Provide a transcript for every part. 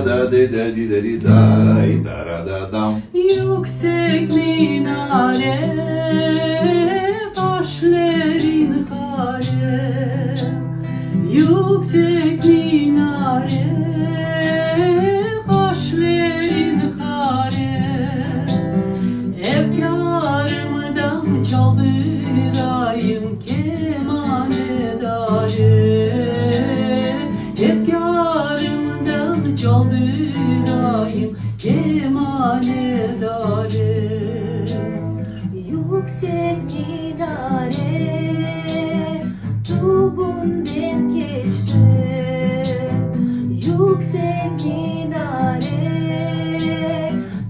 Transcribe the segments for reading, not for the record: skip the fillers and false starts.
da de de di de di day da da dam. Yüksek minare, taşların kare. Yüksek minare, taşların kare. Efkarımdan çaldırayım kemanedarı. Efkarımdan çaldırayım kemanedarı. Yüksek minare tubundan geçti. Yüksek minare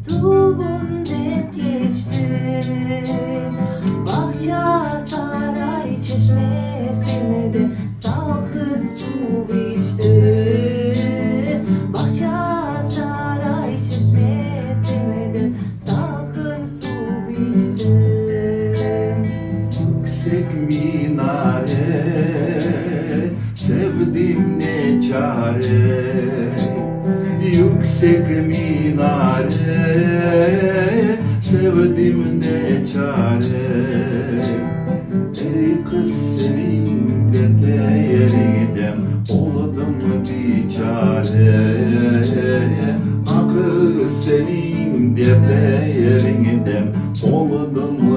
tubundan geçti. Bahçesaray çeşmesinde salkım su içti. Bahçesaray çeşmesinde salkım su içti. Yüksek minare sevdim ne çare. Yüksek minare sevdim ne çare. Ey kız senin bekleyerindem oldum biçare. Ah kız senin bekleyerindem oldum